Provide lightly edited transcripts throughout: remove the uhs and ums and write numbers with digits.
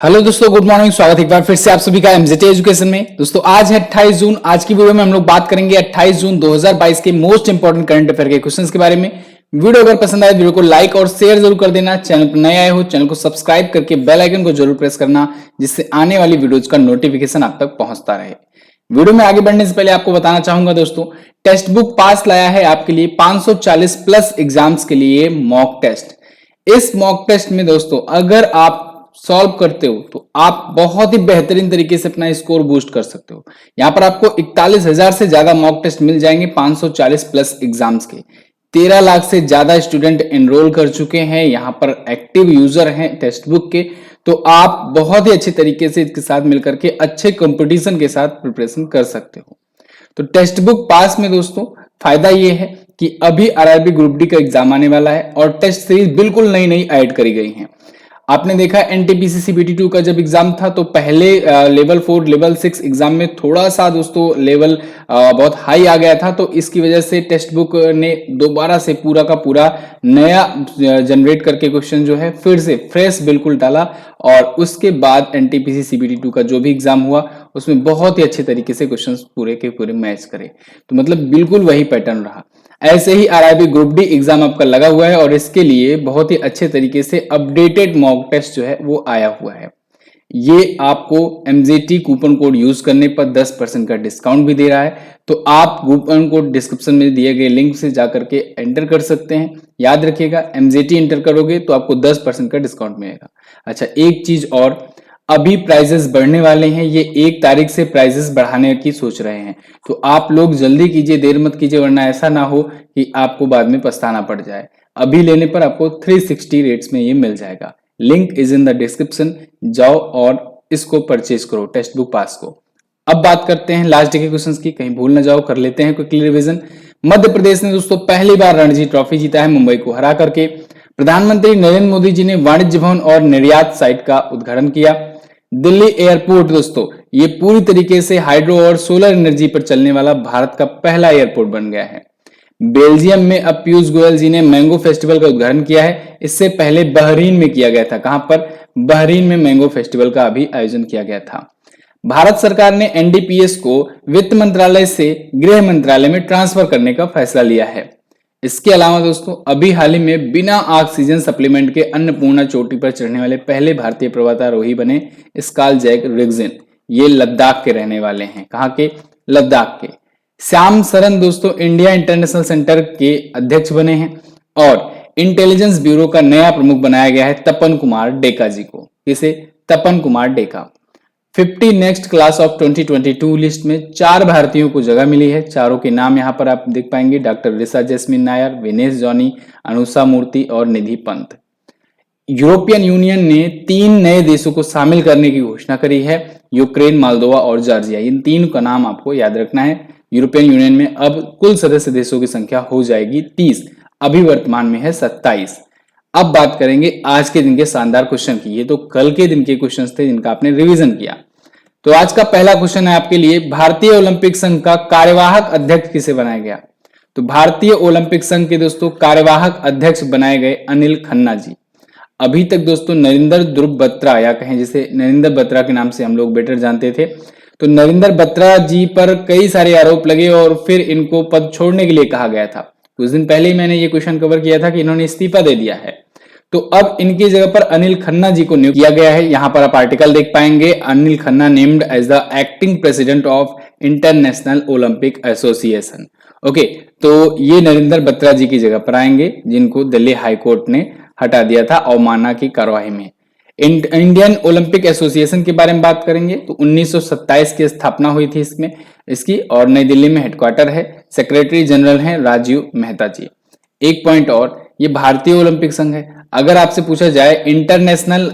Hello दोस्तों, good morning. स्वागत है एक बार फिर से आप सभी का एमजेटी एजुकेशन में। दोस्तों आज है 28 जून। आज की वीडियो में हम लोग बात करेंगे 28 जून 2022 के मोस्ट इंपोर्टेंट करंट अफेयर के क्वेश्चंस के बारे में। वीडियो अगर पसंद आए वीडियो को लाइक और शेयर जरूर कर देना। चैनल पर नए आए हो चैनल को सब्सक्राइब करके बेल आइकन को जरूर प्रेस करना, जिससे आने वाली वीडियोज का नोटिफिकेशन आप तक पहुंचता रहे। वीडियो में आगे बढ़ने से पहले आपको बताना चाहूंगा दोस्तों, टेक्स्ट बुक पास लाया है आपके लिए 540 प्लस एग्जाम्स के लिए मॉक टेस्ट। इस मॉक टेस्ट में दोस्तों अगर आप सॉल्व करते हो तो आप बहुत ही बेहतरीन तरीके से अपना स्कोर बूस्ट कर सकते हो। यहां पर आपको 41,000 से ज्यादा मॉक टेस्ट मिल जाएंगे 540 प्लस एग्जाम्स के। 13 लाख से ज्यादा स्टूडेंट एनरोल कर चुके हैं, यहां पर एक्टिव यूजर हैं टेक्स्ट बुक के। तो आप बहुत ही अच्छे तरीके से इसके साथ मिलकर के अच्छे कंपटीशन के साथ प्रिपरेशन कर सकते हो। तो टेक्स्ट बुक पास में दोस्तों फायदा ये है कि अभी आरआरबी ग्रुप डी का एग्जाम आने वाला है और टेस्ट सीरीज बिल्कुल नई नई ऐड करी गई हैं। आपने देखा एनटीपीसी सीबीटी 2 का जब एग्जाम था तो पहले लेवल 4 लेवल 6 एग्जाम में थोड़ा सा दोस्तों लेवल बहुत हाई आ गया था, तो इसकी वजह से टेक्स्ट बुक ने दोबारा से पूरा का पूरा नया जनरेट करके क्वेश्चन जो है फिर से फ्रेश बिल्कुल डाला। और उसके बाद एनटीपीसी सीबीटी 2 का जो भी एग्जाम हुआ उसमें बहुत ही अच्छे तरीके से क्वेश्चन पूरे के पूरे मैच करे। तो मतलब बिल्कुल वही पैटर्न रहा। ऐसे ही आरआरबी ग्रुप डी एग्जाम आपका लगा हुआ है और इसके लिए बहुत ही अच्छे तरीके से अपडेटेड मॉक टेस्ट जो है वो आया हुआ है। ये आपको एमजेटी कूपन कोड यूज करने पर 10% का डिस्काउंट भी दे रहा है। तो आप कूपन कोड डिस्क्रिप्शन में दिए गए लिंक से जाकर के एंटर कर सकते हैं। याद रखिएगा एमजेटी एंटर करोगे तो आपको 10% का डिस्काउंट मिलेगा। अच्छा, एक चीज और, अभी प्राइजेस बढ़ने वाले हैं, ये 1 तारीख से प्राइजेस बढ़ाने की सोच रहे हैं। तो आप लोग जल्दी कीजिए, देर मत कीजिए, वरना ऐसा ना हो कि आपको बाद में पछताना पड़ जाए। अभी लेने पर आपको 360 रेट्स में ये मिल जाएगा। Link is in the description, जाओ और इसको परचेज करो टेक्स्ट बुक पास को। अब बात करते हैं लास्ट डे के क्वेश्चंस की, कहीं भूल ना जाओ, कर लेते हैं क्विकली रिवीजन। मध्य प्रदेश ने दोस्तों पहली बार रणजी ट्रॉफी जीता है मुंबई को हरा करके। प्रधानमंत्री नरेंद्र मोदी जी ने वाणिज्य भवन और निर्यात साइट का उद्घाटन किया। दिल्ली एयरपोर्ट दोस्तों ये पूरी तरीके से हाइड्रो और सोलर एनर्जी पर चलने वाला भारत का पहला एयरपोर्ट बन गया है। बेल्जियम में अब पीयूष गोयल जी ने मैंगो फेस्टिवल का उद्घाटन किया है। इससे पहले बहरीन में किया गया था। कहां पर? बहरीन में मैंगो फेस्टिवल का अभी आयोजन किया गया था। भारत सरकार ने एनडीपीएस को वित्त मंत्रालय से गृह मंत्रालय में ट्रांसफर करने का फैसला लिया है। इसके अलावा दोस्तों अभी हाल ही में बिना ऑक्सीजन सप्लीमेंट के अन्नपूर्णा चोटी पर चढ़ने वाले पहले भारतीय पर्वतारोही बने स्काल जैक रिग्जिन। ये लद्दाख के रहने वाले हैं। कहाँ के? लद्दाख के। श्याम सरन दोस्तों इंडिया इंटरनेशनल सेंटर के अध्यक्ष बने हैं और इंटेलिजेंस ब्यूरो का नया प्रमुख बनाया गया है तपन कुमार डेका जी को। किसे? Tapan Kumar Deka. 50 next class of 2022 list में 4 भारतीयों को जगह मिली है। चारों के नाम यहाँ पर आप देख पाएंगे, doctor Risha Jasmine Nair, Vinesh Johnny, Anusha Murthy और निधि पंत। यूरोपियन यूनियन ने 3 नए देशों को शामिल करने की घोषणा करी है, यूक्रेन, मोल्दोवा और जॉर्जिया। इन 3 का नाम आपको याद रखना है। यूरोपियन यूनियन में अब कुल सदस्य देशों की संख्या हो जाएगी 30, अभी वर्तमान में है 27। अब बात करेंगे आज के दिन के शानदार क्वेश्चन की। ये तो कल के दिन के क्वेश्चन थे जिनका आपने रिवीजन किया। तो आज का पहला क्वेश्चन है आपके लिए, भारतीय ओलंपिक संघ का कार्यवाहक अध्यक्ष किसे बनाया गया? तो भारतीय ओलंपिक संघ के दोस्तों कार्यवाहक अध्यक्ष बनाए गए अनिल खन्ना जी। अभी तक दोस्तों नरेंद्र ध्रुव बत्रा, या कहें जिसे नरेंद्र बत्रा के नाम से हम लोग बेटर जानते थे, तो नरेंद्र बत्रा जी पर कई सारे आरोप लगे और फिर इनको पद छोड़ने के लिए कहा गया था। कुछ दिन पहले ही मैंने ये क्वेश्चन कवर किया था कि इन्होंने इस्तीफा दे दिया है। तो अब इनकी जगह पर अनिल खन्ना जी को नियुक्त किया गया है। यहां पर आप आर्टिकल देख पाएंगे, Anil Khanna named as the acting president of international Olympic association. Okay, तो ये नरेंद्र बत्रा जी की जगह पर आएंगे जिनको दिल्ली हाईकोर्ट ने हटा दिया था अवमानना की कार्यवाही में। इंडियन ओलंपिक एसोसिएशन के बारे में बात करेंगे तो 1927 की स्थापना हुई थी इसकी और नई दिल्ली में हेडक्वार्टर है। सेक्रेटरी जनरल हैं राजीव मेहता जी। एक पॉइंट और, ये भारतीय ओलंपिक संघ है। अगर आपसे पूछा जाए इंटरनेशनल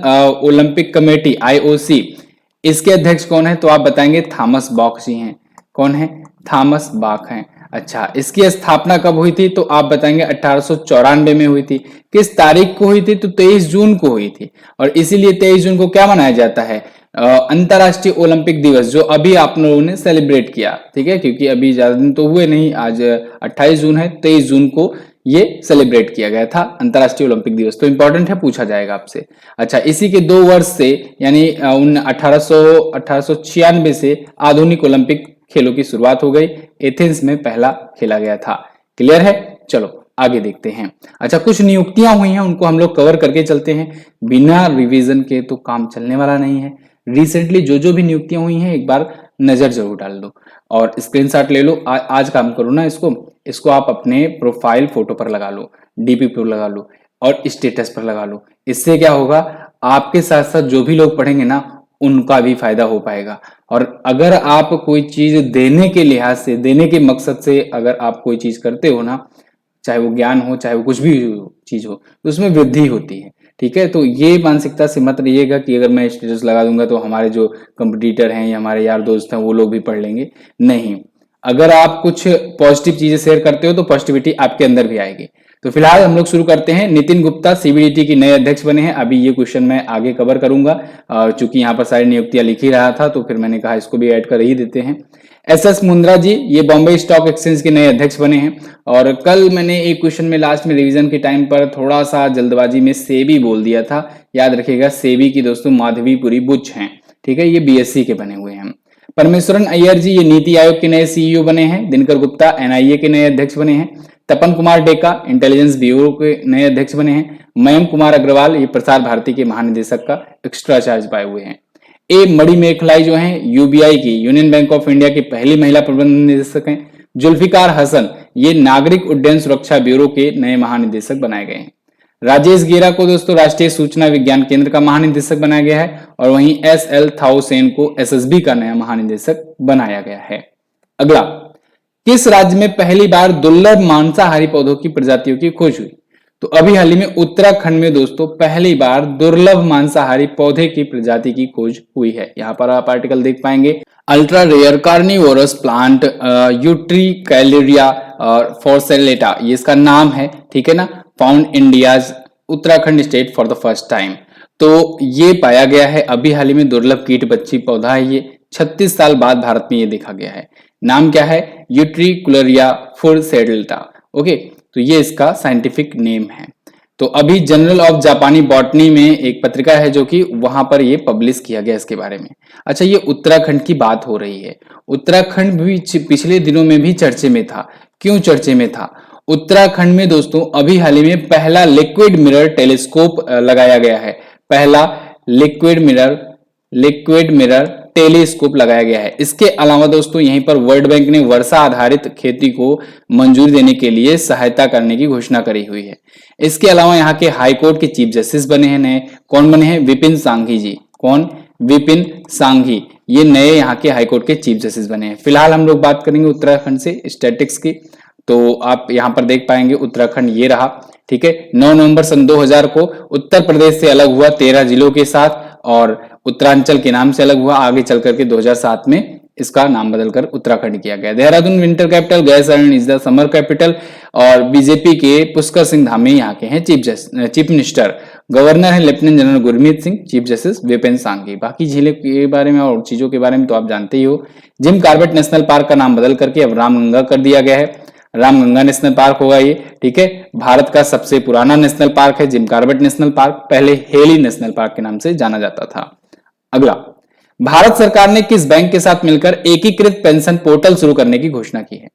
ओलंपिक कमेटी आईओसी, इसके अध्यक्ष कौन है तो आप बताएंगे थॉमस बॉक जी हैं। कौन है? थॉमस बॉक हैं। अच्छा, इसकी स्थापना कब हुई थी तो आप बताएंगे 1894 में हुई थी। किस तारीख को हुई थी तो 23 जून को हुई थी। और इसीलिए 23 जून को क्या मनाया जाता है? अंतरराष्ट्रीय ओलंपिक दिवस, जो अभी आप लोगों ने सेलिब्रेट किया। ठीक है, क्योंकि अभी ज्यादा दिन तो हुए नहीं, आज 28 जून है, 23 जून को ये सेलिब्रेट किया गया था अंतर्राष्ट्रीय ओलंपिक दिवस। तो इंपॉर्टेंट है, पूछा जाएगा आपसे। अच्छा, इसी के 2 वर्ष से यानी 1896 से आधुनिक ओलंपिक खेलों की शुरुआत हो गई। एथेंस में पहला खेला गया था। क्लियर है? चलो आगे देखते हैं। अच्छा, कुछ नियुक्तियां हुई हैं, उनको हम लोग कवर करके चलते हैं। बिना रिवीजन के तो काम चलने वाला नहीं है। रिसेंटली जो जो भी नियुक्तियां हुई हैं एक बार नजर जरूर डाल दो और स्क्रीनशॉट ले लो। आज काम करो ना इसको आप अपने प्रोफाइल फोटो पर लगा लो, डीपी पर लगा लो और स्टेटस पर लगा लो। इससे क्या होगा, आपके साथ साथ जो भी लोग पढ़ेंगे ना उनका भी फायदा हो पाएगा। और अगर आप कोई चीज देने के लिहाज से, देने के मकसद से अगर आप कोई चीज करते हो ना, चाहे वो ज्ञान हो चाहे वो कुछ भी चीज हो, तो उसमें वृद्धि होती है। ठीक है, तो ये मानसिकता से मत रहिएगा कि अगर मैं स्टेटस लगा दूंगा तो हमारे जो कंपटीटर हैं या हमारे यार दोस्त हैं वो लोग भी पढ़ लेंगे। नहीं, अगर आप कुछ पॉजिटिव चीजें शेयर करते हो तो पॉजिटिविटी आपके अंदर भी आएगी। तो फिलहाल हम लोग शुरू करते हैं। नितिन गुप्ता सीबीडीटी के नए अध्यक्ष बने हैं। अभी ये क्वेश्चन मैं आगे कवर करूंगा, चूंकि यहाँ पर सारी नियुक्तियां लिख ही रहा था तो फिर मैंने कहा इसको भी ऐड कर ही देते हैं। एसएस मुंद्रा जी, ये बॉम्बे स्टॉक एक्सचेंज के नए अध्यक्ष बने हैं। और कल मैंने एक क्वेश्चन में लास्ट में रिवीजन के टाइम पर थोड़ा सा जल्दबाजी में सेबी बोल दिया था। याद रखिएगा, सेबी की दोस्तों माधवीपुरी बुच हैं। ठीक है, ये बीएससी के बने हुए हैं। परमेश्वरन अय्यर जी, ये नीति आयोग के नए सीईओ बने हैं। दिनकर गुप्ता एनआईए के नए अध्यक्ष बने हैं। तपन कुमार डेका इंटेलिजेंस ब्यूरो के नए अध्यक्ष बने हैं। मयंक कुमार अग्रवाल, ये प्रसार भारती के महानिदेशक का एक्स्ट्रा चार्ज पाए हुए हैं। ए मणिमेखलाई जो हैं यूबीआई की, यूनियन बैंक ऑफ इंडिया की पहली महिला प्रबंध निदेशक हैं। जुल्फिकार हसन, ये नागरिक उड्डयन सुरक्षा ब्यूरो के नए महानिदेशक बनाए गए हैं। राजेश गेरा को दोस्तों राष्ट्रीय सूचना विज्ञान केंद्र का महानिदेशक बनाया गया है। और वहीं एसएल थाउसेन को एसएसबी का नया महानिदेशक बनाया गया है। अगला, किस राज्य में पहली बार दुर्लभ मांसाहारी पौधों की प्रजातियों की खोज हुई? तो अभी हाल ही में उत्तराखंड में दोस्तों पहली बार दुर्लभ मांसाहारी पौधे की प्रजाति की खोज हुई है। यहाँ पर आप आर्टिकल देख पाएंगे, अल्ट्रा रेयर कार्निवोरस प्लांट यूट्रिकैलेरिया और फोर्सेलेटा, ये इसका नाम है। ठीक है ना, found India's Uttarakhand state for the first time. तो ये पाया गया है अभी हाल ही में, दुर्लभ कीट बच्ची पौधा है ये। 36 साल बाद भारत में ये देखा गया है। नाम क्या है? यूट्रिकुलरिया फोर्सेलेटा। ओके, तो ये इसका साइंटिफिक नेम है। तो अभी जर्नल ऑफ जापानी बॉटनी में एक पत्रिका है जो कि वहां पर ये पब्लिश किया गया इसके बारे में। अच्छा, ये उत्तराखंड की बात हो रही है। उत्तराखंड भी पिछले दिनों में भी चर्चे में था। क्यों चर्चे में था? उत्तराखंड में दोस्तों अभी हाल ही में पहला लिक्विड मिरर टेलीस्कोप लगाया गया है। पहला लिक्विड मिरर टेलीस्कोप लगाया गया है। इसके अलावा दोस्तों यहीं पर वर्ल्ड बैंक ने वर्षा आधारित खेती को मंजूरी देने के लिए सहायता करने की घोषणा करी हुई है। इसके अलावा यहाँ के हाई कोर्ट के चीफ जस्टिस बने हैं नए। कौन बने हैं? विपिन सांघी जी। कौन? विपिन सांघी, ये नए यहाँ के हाई कोर्ट के चीफ जस्टिस बने हैं। फिलहाल हम लोग बात करेंगे उत्तराखंड से स्टैटिक्स की। तो आप यहाँ पर देख पाएंगे उत्तराखंड ये रहा। ठीक है, 9 नवंबर सन 2000 को उत्तर प्रदेश से अलग हुआ 13 जिलों के साथ और उत्तरांचल के नाम से अलग हुआ। आगे चल करके 2007 में इसका नाम बदलकर उत्तराखंड किया गया। Dehradun winter capital, Gairsain is the summer capital. और बीजेपी के पुष्कर सिंह धामी यहाँ के हैं चीफ मिनिस्टर। गवर्नर है lieutenant general Gurmeet Singh, chief justice Vipin Sanghi. बाकी झीलों के बारे में और चीजों के बारे में तो आप जानते ही हो। जिम कॉर्बेट नेशनल पार्क का नाम बदल करके अब रामगंगा कर दिया गया है। रामगंगा नेशनल पार्क होगा ये। ठीक है, भारत का सबसे पुराना नेशनल पार्क है जिम कॉर्बेट नेशनल पार्क। पहले हेली नेशनल पार्क के नाम से जाना जाता था। अगला, भारत सरकार ने किस बैंक के साथ मिलकर एकीकृत पेंशन पोर्टल शुरू करने की घोषणा की है?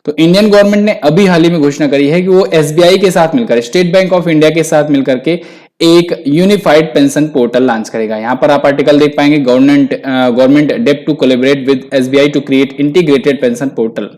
तो इंडियन गवर्नमेंट ने अभी हाल ही में घोषणा करी है कि वो एसबीआई के साथ मिलकर, स्टेट बैंक ऑफ इंडिया के साथ मिलकर के एक यूनिफाइड पेंशन पोर्टल लॉन्च करेगा। यहां पर आप आर्टिकल देख पाएंगे, government dept to collaborate with SBI to create integrated pension portal.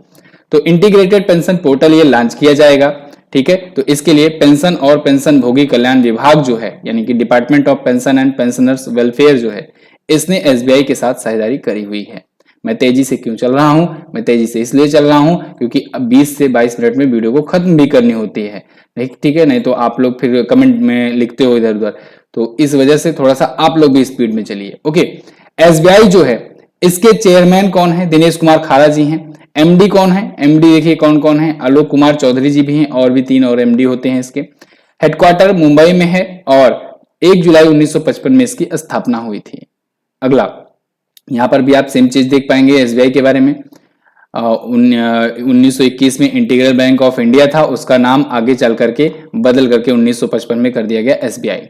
तो इंटीग्रेटेड पेंशन पोर्टल ये लॉन्च किया जाएगा। ठीक है, तो इसके लिए पेंशन और पेंशन भोगी कल्याण विभाग जो है, यानी कि department of pension and pensioners welfare जो है, इसने एसबीआई के साथ साझेदारी करी हुई है। मैं तेजी से क्यों चल रहा हूं? मैं तेजी से इसलिए चल रहा हूं क्योंकि अब 20 से 22 मिनट में वीडियो को खत्म भी करनी होती है। ठीक है, नहीं तो आप लोग फिर कमेंट में लिखते हो इधर उधर, तो इस वजह से थोड़ा सा आप लोग भी स्पीड में चलिए। ओके, एसबीआई जो है इसके चेयरमैन कौन है? दिनेश कुमार खारा जी हैं। एमडी कौन है? एमडी देखिए कौन कौन है, आलोक कुमार चौधरी जी भी हैं और भी 3 और एमडी होते हैं इसके। हेडक्वार्टर मुंबई में है और 1 जुलाई 1955 में इसकी स्थापना हुई थी। अगला, यहां पर भी आप सेम चीज देख पाएंगे एसबीआई के बारे में। 1921 में इंटीग्रल बैंक ऑफ इंडिया था, उसका नाम आगे चल करके बदल करके 1955 में कर दिया गया एसबीआई।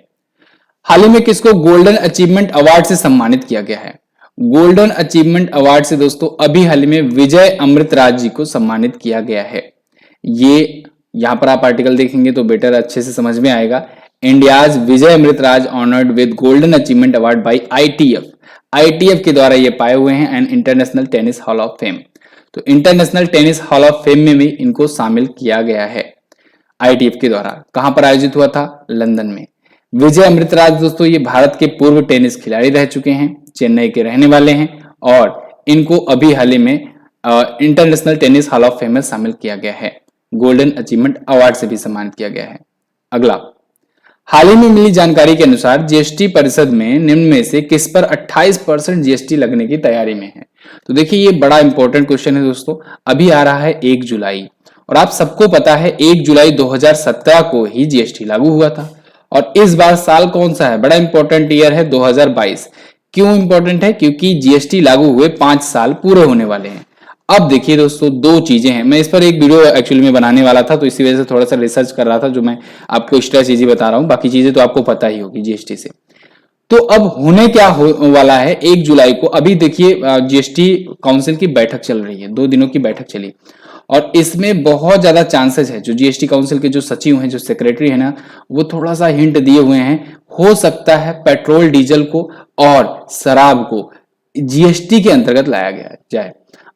हाल ही में किसको गोल्डन अचीवमेंट अवार्ड से सम्मानित किया गया है? गोल्डन अचीवमेंट अवार्ड से दोस्तों अभी हाल ही में विजय अमृतराज जी को सम्मानित किया गया है। ये यहां पर आप आर्टिकल देखेंगे तो बेटर अच्छे से समझ में आएगा। India's Vijay Amritraj honoured with golden achievement award by ITF के द्वारा ये पाए हुए हैं and international tennis hall of fame. तो international tennis hall of fame में भी इनको शामिल किया गया है आईटीएफ के द्वारा। कहां पर आयोजित हुआ था? लंदन में। विजय अमृतराज दोस्तों ये भारत के पूर्व टेनिस खिलाड़ी रह चुके हैं, चेन्नई के रहने वाले हैं और इनको अभी हाल ही में international tennis hall of fame में शामिल किया गया है। गोल्डन अचीवमेंट अवार्ड से भी सम्मानित किया गया है। अगला, हाल ही में मिली जानकारी के अनुसार जीएसटी परिषद में निम्न में से किस पर 28% जीएसटी लगने की तैयारी में है? तो देखिए ये बड़ा इंपॉर्टेंट क्वेश्चन है दोस्तों। अभी आ रहा है 1 जुलाई और आप सबको पता है 1 जुलाई 2017 को ही जीएसटी लागू हुआ था और इस बार साल कौन सा है? बड़ा इंपॉर्टेंट ईयर है 2022। क्यों इंपॉर्टेंट है? क्योंकि जीएसटी लागू हुए 5 साल पूरे होने वाले हैं। अब देखिए दोस्तों दो चीजें हैं, मैं इस पर एक वीडियो एक्चुअली में बनाने वाला था तो इसी वजह से थोड़ा सा रिसर्च कर रहा था, जो मैं आपको एक्स्ट्रा चीजें बता रहा हूं, बाकी चीजें तो आपको पता ही होगी जीएसटी से। तो अब होने क्या वाला है 1 जुलाई को, अभी देखिए जीएसटी काउंसिल की बैठक चल रही है, 2 दिनों की बैठक चली और इसमें बहुत ज्यादा चांसेस है, जो जीएसटी काउंसिल के जो सचिव हैं, जो सेक्रेटरी है ना, वो थोड़ा सा हिंट दिए हुए हैं, हो सकता है पेट्रोल डीजल को और शराब को जीएसटी के अंतर्गत लाया गया जाए।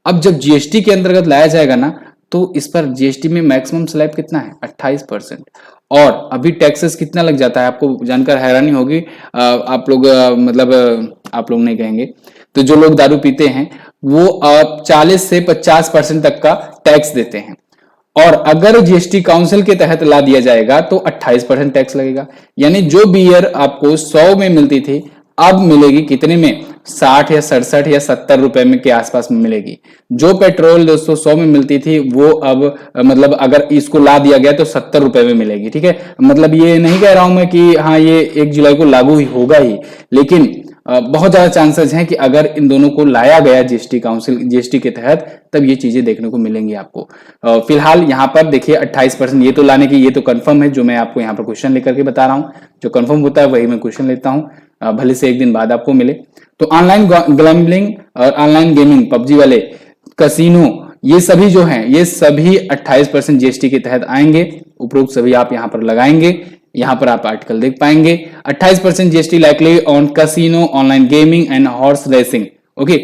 अब जब जीएसटी के अंतर्गत लाया जाएगा ना, तो इस पर जीएसटी में मैक्सिमम स्लैब कितना है? 28%। और अभी टैक्सेस कितना लग जाता है आपको जानकर हैरानी होगी। आप लोग आप लोग नहीं कहेंगे तो जो लोग दारू पीते हैं वो 40 से 50% तक का टैक्स देते हैं और अगर जीएसटी काउंसिल के तहत ला दिया जाएगा तो 28% टैक्स लगेगा। यानी जो बियर आपको 100 में मिलती थी अब मिलेगी कितने में? 60 या 67 या 70 रुपए में के आसपास में मिलेगी। जो पेट्रोल दोस्तों 100 में मिलती थी वो अब अगर इसको ला दिया गया तो 70 रुपए में मिलेगी। ठीक है, मतलब ये नहीं कह रहा हूं मैं कि हाँ ये 1 जुलाई को लागू ही होगा ही, लेकिन बहुत ज्यादा चांसेस हैं कि अगर इन दोनों को लाया गया जीएसटी के तहत तब ये चीजें देखने को मिलेंगी आपको। फिलहाल यहाँ पर देखिए 28% ये तो लाने की, ये तो कंफर्म है, जो मैं आपको यहाँ पर क्वेश्चन लेकर के बता रहा हूँ। जो कंफर्म होता है वही मैं क्वेश्चन लेता हूँ, भले से एक दिन बाद आपको मिले। तो ऑनलाइन गैम्बलिंग और ऑनलाइन गेमिंग, पबजी वाले, कसिनो, ये सभी जो हैं ये सभी 28% जीएसटी के तहत आएंगे। उपरोक्त सभी आप यहाँ पर लगाएंगे, यहाँ पर आप आर्टिकल देख पाएंगे। 28% GST likely on casino, online gaming and horse racing. Okay,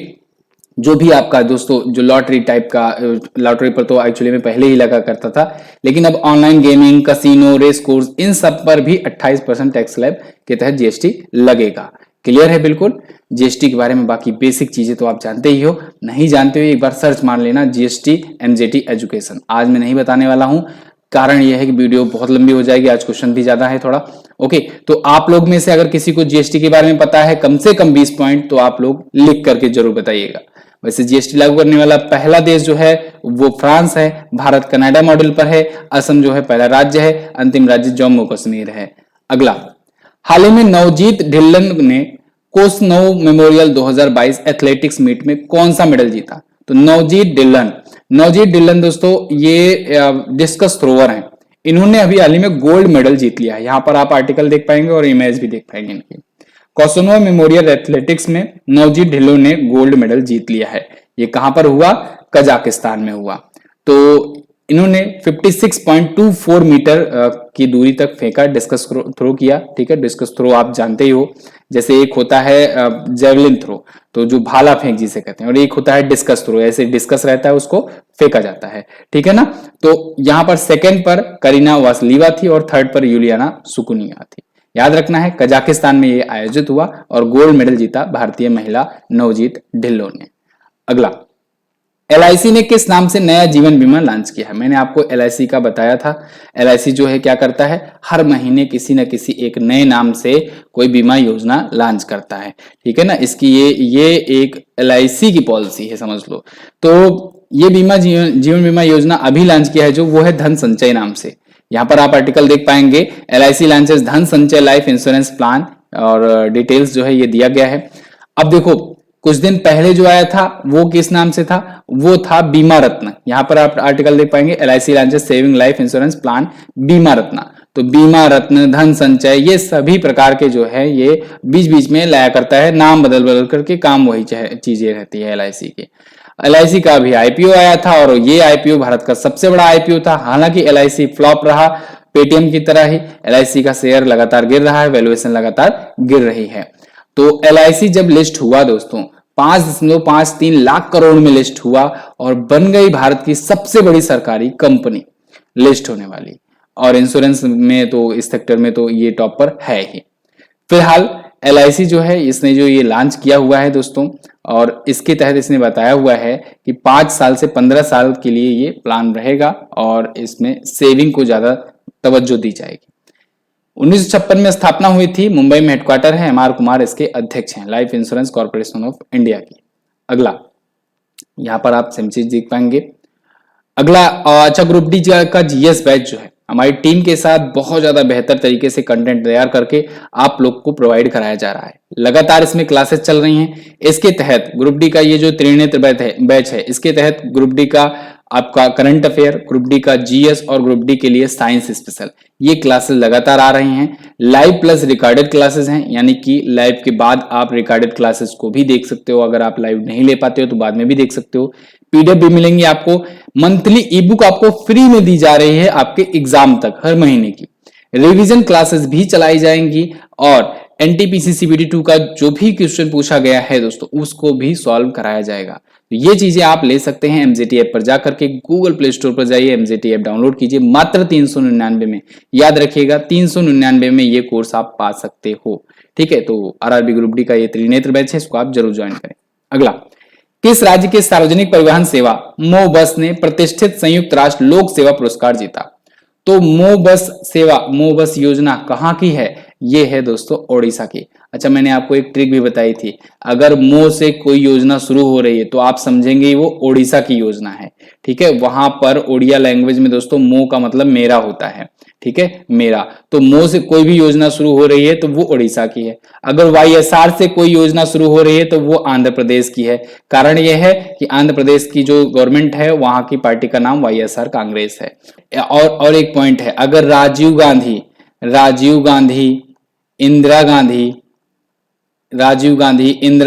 जो भी आपका दोस्तों जो लॉटरी टाइप का, लॉटरी पर तो एक्चुअली में पहले ही लगा करता था, लेकिन अब online gaming, casino, race course, इन सब पर भी 28% टैक्स स्लैब के तहत जीएसटी लगेगा। क्लियर है बिल्कुल जीएसटी के बारे में? बाकी बेसिक चीजें तो आप जानते ही हो, नहीं जानते हो एक बार सर्च मार लेना जीएसटी एमजेटी एजुकेशन। आज मैं नहीं बताने वाला हूं, कारण यह है कि वीडियो बहुत लंबी हो जाएगी, आज क्वेश्चन भी ज्यादा है थोड़ा। ओके, तो आप लोग में से अगर किसी को जीएसटी के बारे में पता है कम से कम 20 पॉइंट तो आप लोग लिख करके जरूर बताइएगा। वैसे जीएसटी लागू करने वाला पहला देश जो है वो फ्रांस है, भारत कनाडा मॉडल पर है, असम जो है पहला राज्य है, अंतिम राज्य जम्मू कश्मीर है। अगला, हाल ही में नवजीत ढिल्लन ने कोसनोव मेमोरियल 2022 एथलेटिक्स मीट में कौन सा मेडल जीता? तो नवजीत ढिल्लन दोस्तों ये डिस्कस थ्रोवर हैं, इन्होंने अभी हाल ही में गोल्ड मेडल जीत लिया है। यहाँ पर आप आर्टिकल देख पाएंगे और इमेज भी देख पाएंगे इनकी। कोसनोव मेमोरियल एथलेटिक्स में नवजीत ढिल्लों ने गोल्ड मेडल जीत लिया है। ये कहां पर हुआ? कजाकिस्तान में हुआ। तो इन्होंने 56.24 मीटर की दूरी तक फेंका, डिस्कस थ्रो किया। ठीक है, डिस्कस थ्रो आप जानते ही हो, जैसे एक होता है जेवलिन थ्रो, तो जो भाला फेंक जिसे कहते हैं, और एक होता है डिस्कस थ्रो, ऐसे डिस्कस रहता है उसको फेंका जाता है। ठीक है ना, तो यहाँ पर सेकंड पर करीना वासलीवा थी और थर्ड पर यूलियाना सुकुनिया थी। याद रखना है कजाकिस्तान में ये आयोजित हुआ और गोल्ड मेडल जीता भारतीय महिला नवजीत ढिल्लों ने। अगला, एलआईसी ने किस नाम से नया जीवन बीमा लॉन्च किया है? मैंने आपको एलआईसी का बताया था। एलआईसी जो है क्या करता है, हर महीने किसी न किसी एक नए नाम से कोई बीमा योजना लॉन्च करता है। ठीक है ना, इसकी ये एक एलआईसी की पॉलिसी है, समझ लो। तो ये जीवन बीमा योजना अभी लॉन्च किया है जो वो है धन संचय नाम से। यहाँ पर आप आर्टिकल देख पाएंगे, एलआईसी लॉन्चेस धन संचय लाइफ इंश्योरेंस प्लान, और डिटेल्स जो है ये दिया गया है। अब देखो कुछ दिन पहले जो आया था वो किस नाम से था, वो था बीमा रत्न। यहां पर आप आर्टिकल देख पाएंगे, LIC launches saving life insurance plan बीमा रत्न। तो बीमा रत्न, धन संचय, ये सभी प्रकार के जो है ये बीच बीच में लाया करता है, नाम बदल बदल करके, काम वही चीजें रहती है LIC की। LIC का भी IPO आया था और ये IPO भारत का सबसे बड़ा IPO था। हालांकि LIC फ्लॉप रहा, पेटीएम की तरह ही LIC का शेयर लगातार गिर रहा है, वैल्यूएशन लगातार गिर रही है। तो LIC जब लिस्ट हुआ दोस्तों 5.53 लाख करोड़ में लिस्ट हुआ और बन गई भारत की सबसे बड़ी सरकारी कंपनी लिस्ट होने वाली। और इंश्योरेंस में तो इस सेक्टर में तो ये टॉप पर है ही। फिलहाल LIC जो है इसने जो ये लॉन्च किया हुआ है दोस्तों, और इसके तहत इसने बताया हुआ है कि 5 साल से 15 साल के लिए ये प्लान रहेगा और इसमें सेविंग को ज्यादा तवज्जो दी जाएगी। 1956 में स्थापना हुई थी, मुंबई में हेडक्वार्टर है, MR कुमार इसके अध्यक्ष हैं, life insurance corporation of India की। अगला यहां पर आप सेम चीज देख पाएंगे। अगला अच्छा, ग्रुप डी का GS बैच जो है हमारी टीम के साथ बहुत ज्यादा बेहतर तरीके से कंटेंट तैयार करके आप लोग को प्रोवाइड कराया जा रहा है। लगातार इसमें क्लासेस चल रही हैं। इसके तहत ग्रुप डी का ये जो त्रिनेत्र बैच है, इसके तहत ग्रुप डी का आपका करंट अफेयर, ग्रुप डी का GS और ग्रुप डी के लिए साइंस स्पेशल, ये क्लासेस लगातार आ रही हैं। लाइव प्लस रिकॉर्डेड क्लासेस हैं, यानी कि लाइव के बाद आप रिकॉर्डेड क्लासेस को भी देख सकते हो। अगर आप लाइव नहीं ले पाते हो तो बाद में भी देख सकते हो। PDF भी मिलेंगी आपको। मंथली ईबुक आपको फ्री में दी जा रही है आपके एग्जाम तक, हर महीने की। रिवीजन क्लासेस भी चलाई जाएंगी और NTPC CBT 2 का जो भी क्वेश्चन पूछा गया है दोस्तों उसको भी सॉल्व कराया जाएगा। तो ये चीजें आप ले सकते हैं MJT ऐप पर जाकर के। गूगल प्ले स्टोर पर जाइए, MJT ऐप डाउनलोड कीजिए मात्र 399 में। याद रखिएगा 399 में ये कोर्स आप पा सकते हो। ठीक है, तो RRB ग्रुप डी का ये त्रिनेत्र बैच है, इसको आप जरूर ज्वाइन करें। अगला, किस राज्य के सार्वजनिक परिवहन सेवा मो बस ने प्रतिष्ठित संयुक्त राष्ट्र लोक सेवा पुरस्कार जीता? तो मो बस सेवा, मो बस योजना कहाँ की है? ये है दोस्तों ओडिशा की। अच्छा, मैंने आपको एक ट्रिक भी बताई थी, अगर मो से कोई योजना शुरू हो रही है तो आप समझेंगे वो ओडिशा की योजना है। ठीक है, वहां पर ओडिया लैंग्वेज में दोस्तों मो का मतलब मेरा होता है। ठीक है, मेरा। तो मो से कोई भी योजना शुरू हो रही है तो वो ओडिशा की है। अगर YSR से कोई योजना शुरू हो रही है तो वो आंध्र प्रदेश की है। कारण यह है कि आंध्र प्रदेश की जो गवर्नमेंट है वहां की पार्टी का नाम YSR कांग्रेस है। और एक पॉइंट है, अगर राजीव गांधी इंदिरा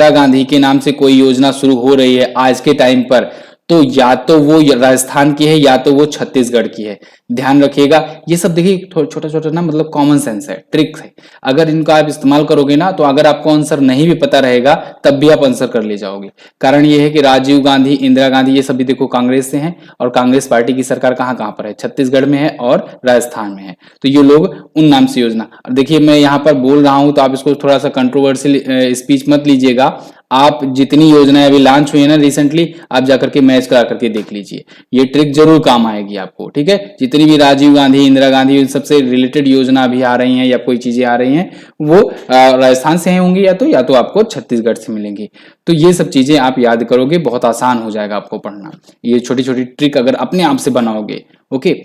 गांधी के नाम से कोई योजना शुरू हो रही है आज के टाइम पर, तो या तो वो राजस्थान की है या तो वो छत्तीसगढ़ की है। ध्यान रखिएगा, ये सब देखिए छोटा छोटा ना, मतलब कॉमन सेंस है, ट्रिक है। अगर इनको आप इस्तेमाल करोगे ना तो अगर आपको आंसर नहीं भी पता रहेगा तब भी आप आंसर कर ले जाओगे। कारण ये है कि राजीव गांधी, इंदिरा गांधी, ये सब भी देखो कांग्रेस से हैं और कांग्रेस पार्टी की सरकार कहाँ कहाँ पर है, छत्तीसगढ़ में है और राजस्थान में है। तो ये लोग उन नाम से योजना। देखिए मैं यहाँ पर बोल रहा हूं तो आप इसको थोड़ा सा कंट्रोवर्शियल स्पीच मत लीजिएगा। आप जितनी योजनाएं अभी लॉन्च हुई है ना रिसेंटली, आप जाकर के मैच करा करके देख लीजिए, ये ट्रिक जरूर काम आएगी आपको। ठीक है, जितनी भी राजीव गांधी, इंदिरा गांधी, इन सबसे रिलेटेड योजना अभी आ रही हैं या कोई चीजें आ रही हैं वो राजस्थान से होंगी या तो आपको छत्तीसगढ़ से मिलेंगी। तो ये सब चीजें आप याद करोगे, बहुत आसान हो जाएगा आपको पढ़ना। ये छोटी छोटी ट्रिक अगर अपने आप से बनाओगे। ओके,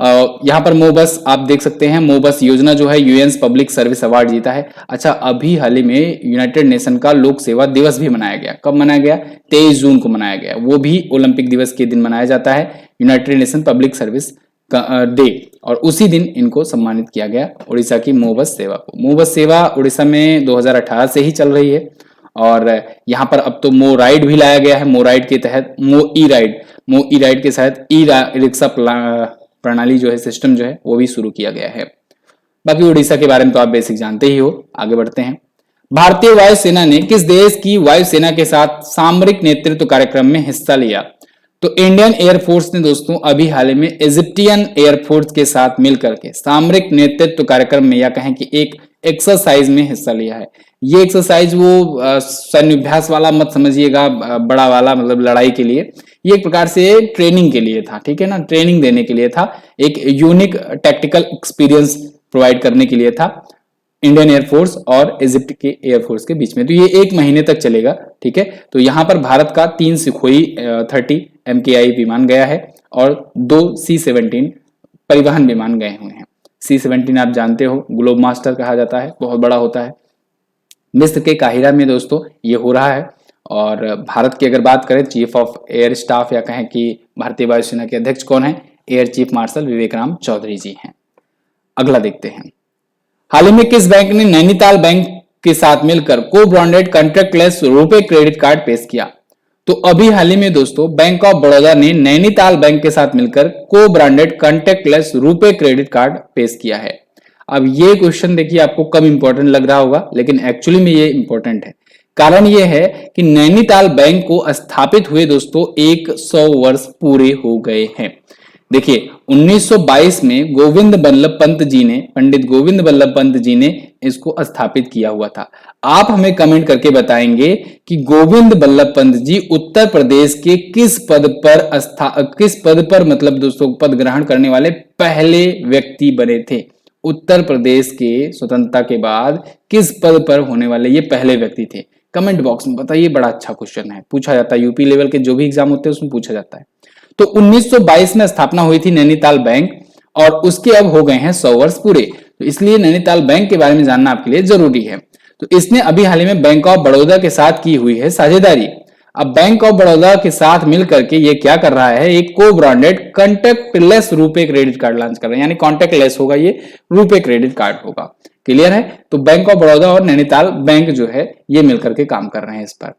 यहाँ पर मोबस आप देख सकते हैं, मोबस योजना जो है यूएन पब्लिक सर्विस अवार्ड जीता है। अच्छा, अभी हाल ही में यूनाइटेड नेशन का लोक सेवा दिवस भी मनाया गया। कब मनाया गया? 23 जून को मनाया गया। वो भी ओलंपिक दिवस के दिन मनाया जाता है, United nation public service day, और उसी दिन इनको सम्मानित किया गया उड़ीसा की मोबस सेवा को। मोबस सेवा उड़ीसा में 2018 से ही चल रही है और यहाँ पर अब तो मो राइड भी लाया गया है। मो राइड के तहत मो ई राइड के तहत ई रिक्शा प्रणाली जो है, सिस्टम जो है वो भी शुरू किया गया है। बाकी उड़ीसा के बारे में तो आप बेसिक जानते ही हो। आगे बढ़ते हैं। भारतीय वायुसेना ने किस देश की वायुसेना के साथ सामरिक नेतृत्व कार्यक्रम में हिस्सा लिया? तो इंडियन एयरफोर्स ने दोस्तों अभी हाल में इजिप्टियन एयरफोर्स के साथ मिलकर के सामरिक नेतृत्व कार्यक्रम में, या कहें कि एक एक्सरसाइज में हिस्सा लिया है। ये एक्सरसाइज वो सैन्याभ्यास वाला मत समझिएगा, बड़ा वाला मतलब लड़ाई के लिए। ये एक प्रकार से ट्रेनिंग के लिए था। ठीक है ना, ट्रेनिंग देने के लिए था, एक यूनिक टैक्टिकल एक्सपीरियंस प्रोवाइड करने के लिए था इंडियन एयरफोर्स और इजिप्ट के एयरफोर्स के बीच में। तो ये 1 महीने तक चलेगा। ठीक है, तो यहाँ पर भारत का 3 सुखोई 30 MKI विमान गया है और 2 C-17 परिवहन विमान गए हुए हैं। C-17 आप जानते हो ग्लोब मास्टर कहा जाता है, बहुत बड़ा होता है। मिस्र के काहिरा में दोस्तों ये हो रहा है और भारत की अगर बात करें चीफ ऑफ एयर स्टाफ या कहें कि भारतीय वायुसेना के अध्यक्ष कौन है, एयर चीफ मार्शल विवेक राम चौधरी जी हैं। अगला देखते हैं, हाल ही में किस बैंक ने नैनीताल बैंक के साथ मिलकर को ब्रांडेड कॉन्ट्रैक्टलेस रुपे क्रेडिट कार्ड पेश किया? तो अभी हाल ही में दोस्तों बैंक ऑफ बड़ौदा ने नैनीताल बैंक के साथ मिलकर को branded contactless RuPay credit card पेश किया है। अब ये क्वेश्चन देखिए आपको कम इंपॉर्टेंट लग रहा होगा, लेकिन एक्चुअली में ये इंपॉर्टेंट है। कारण ये है कि नैनीताल बैंक को स्थापित हुए दोस्तों 100 वर्ष पूरे हो गए हैं। देखिए 1922 में गोविंद बल्लभ पंत जी ने, पंडित गोविंद बल्लभ पंत जी ने इसको स्थापित किया हुआ था। आप हमें कमेंट करके बताएंगे कि गोविंद बल्लभ पंत जी उत्तर प्रदेश के किस पद पर मतलब दोस्तों पद ग्रहण करने वाले पहले व्यक्ति बने थे। उत्तर प्रदेश के स्वतंत्रता के बाद किस पद पर होने वाले ये पहले व्यक्ति थे? कमेंट बॉक्स में बताइए। बड़ा अच्छा क्वेश्चन है, पूछा जाता है यूपी लेवल के जो भी एग्जाम होते हैं उसमें पूछा जाता है। तो 1922 में स्थापना हुई थी नैनीताल बैंक और उसके अब हो गए हैं 100 वर्ष पूरे। तो इसलिए नैनीताल बैंक के बारे में जानना आपके लिए जरूरी है। तो इसने अभी हाल ही में बैंक ऑफ बड़ौदा के साथ की हुई है साझेदारी। अब बैंक ऑफ बड़ौदा के साथ मिलकर के ये क्या कर रहा है, एक को branded contactless RuPay credit card launch कर रहे हैं, यानी कॉन्टैक्टलेस होगा, ये रुपे क्रेडिट कार्ड होगा। क्लियर है? तो बैंक ऑफ बड़ौदा और नैनीताल बैंक जो है ये मिलकर के काम कर रहे हैं इस पर।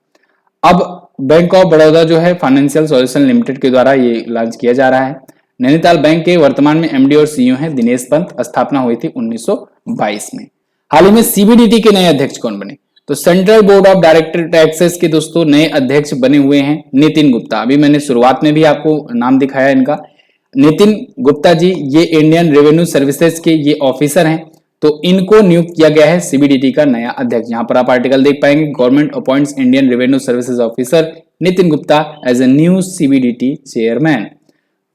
अब बैंक ऑफ बड़ौदा जो है फाइनेंशियल सॉल्यूशन लिमिटेड के द्वारा ये लॉन्च किया जा रहा है। नैनीताल बैंक के वर्तमान में एमडी और सीईओ हैं दिनेश पंत। स्थापना हुई थी 1922 में। हाल ही में सीबीडीटी के नए अध्यक्ष कौन बने? तो central board of director taxes के दोस्तों नए अध्यक्ष बने हुए हैं नितिन गुप्ता। अभी मैंने शुरुआत में भी आपको नाम दिखाया इनका, नितिन गुप्ता जी। ये इंडियन रेवेन्यू सर्विसेज के ये ऑफिसर हैं। तो इनको नियुक्त किया गया है सीबीडीटी का नया अध्यक्ष। यहां पर आप आर्टिकल देख पाएंगे, government appoints Indian revenue services officer Nitin Gupta as a new CBDT chairman.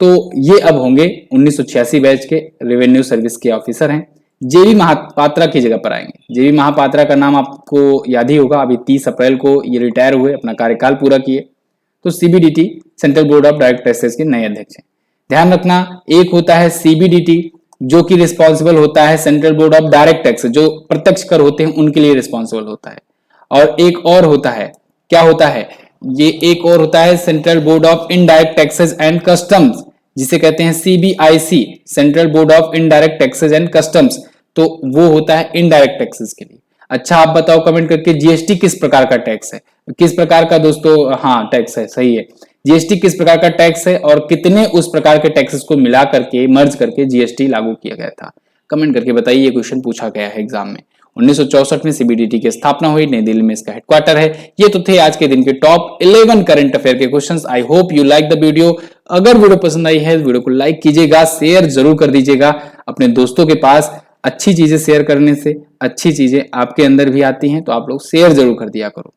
तो ये अब होंगे 1986 बैच के रेवेन्यू सर्विस के ऑफिसर हैं। जेबी महापात्रा की जगह पर आएंगे। जेबी महापात्रा का नाम आपको याद ही होगा, अभी 30 अप्रैल को ये रिटायर हुए, अपना कार्यकाल पूरा किए। तो CBDT central board of direct taxes के नए अध्यक्ष हैं। ध्यान रखना, एक होता है सीबीडीटी जो कि रिस्पॉन्सिबल होता है central board of direct tax, जो प्रत्यक्ष कर होते हैं उनके लिए रिस्पॉन्सिबल होता है। और एक और होता है, क्या होता है ये, एक और होता है central board of indirect taxes and customs, जिसे कहते हैं CBIC, central board of indirect taxes and customs. तो वो होता है इनडायरेक्ट टैक्सेस के लिए। अच्छा आप बताओ कमेंट करके, जीएसटी किस प्रकार का टैक्स है? किस प्रकार का दोस्तों, हाँ टैक्स है, सही है। जीएसटी किस प्रकार का टैक्स है और कितने उस प्रकार के टैक्सेस को मिला करके मर्ज करके जीएसटी लागू किया गया था? कमेंट करके बताइए। ये क्वेश्चन पूछा गया है एग्जाम में। 1964 में सीबीडीटी की स्थापना हुई, नई दिल्ली में इसका हेडक्वार्टर है। ये तो थे आज के दिन के टॉप 11 करंट अफेयर के questions. I hope you like the video. अगर वीडियो पसंद आई है वीडियो को लाइक कीजिएगा, शेयर जरूर कर दीजिएगा अपने दोस्तों के पास। अच्छी चीजें शेयर करने से अच्छी चीजें आपके अंदर भी आती हैं, तो आप लोग शेयर जरूर कर दिया करो।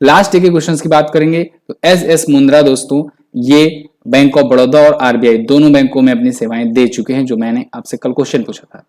लास्ट के क्वेश्चंस की बात करेंगे तो एस मुंद्रा दोस्तों ये बैंक ऑफ बड़ौदा और आरबीआई दोनों बैंकों में अपनी सेवाएं दे चुके हैं, जो मैंने आपसे कल क्वेश्चन पूछा था।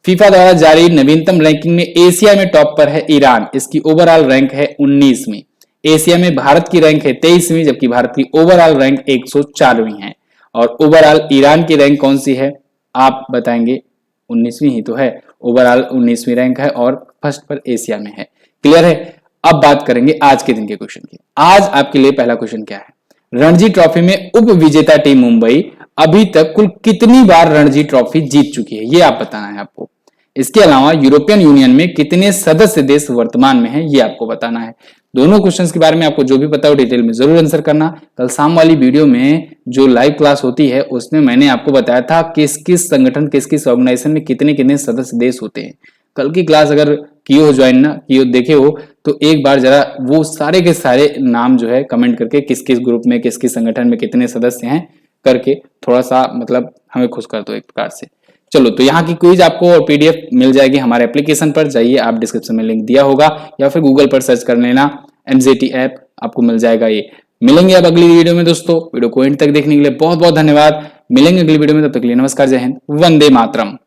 फीफा द्वारा जारी नवीनतम रैंकिंग में एशिया में टॉप पर है ईरान, इसकी ओवरऑल रैंक है 19वीं। एशिया में भारत की रैंक है 23वीं, जबकि भारत की ओवरऑल रैंक 104वीं है। और ओवरऑल ईरान की रैंक कौन सी है आप बताएंगे? 19वीं ही तो है, ओवरऑल 19वीं रैंक है और फर्स्ट पर एशिया में है। क्लियर है? अब बात करेंगे आज के दिन के क्वेश्चन की। आज आपके लिए पहला क्वेश्चन क्या है? रणजी ट्रॉफी में उप विजेता टीम मुंबई अभी तक कुल कितनी बार रणजी ट्रॉफी जीत चुकी है, ये आप बताना है आपको। इसके अलावा यूरोपियन यूनियन में कितने सदस्य देश वर्तमान में है, ये आपको बताना है। दोनों क्वेश्चंस के बारे में आपको जो भी पता हो डिटेल में जरूर आंसर करना। कल शाम वाली वीडियो में जो लाइव क्लास होती है उसमें मैंने आपको बताया था किस किस संगठन, किस किस ऑर्गेनाइजेशन में कितने कितने सदस्य देश होते हैं। कल की क्लास अगर किए हो ज्वाइन ना किए हो, देखे हो, तो एक बार जरा वो सारे के सारे नाम जो है कमेंट करके किस किस ग्रुप में किस किस संगठन में कितने सदस्य हैं करके थोड़ा सा मतलब हमें खुश कर दो एक प्रकार से। चलो तो यहाँ की क्विज आपको और पीडीएफ मिल जाएगी हमारे एप्लीकेशन पर, जाइए आप डिस्क्रिप्शन में लिंक दिया होगा या फिर गूगल पर सर्च कर लेना एमजेटी ऐप, आपको मिल जाएगा ये। मिलेंगे अब अगली वीडियो में दोस्तों। वीडियो को एंड तक देखने के लिए बहुत बहुत धन्यवाद। मिलेंगे अगली वीडियो में, तब तक के लिए नमस्कार, जय हिंद, वंदे मातरम।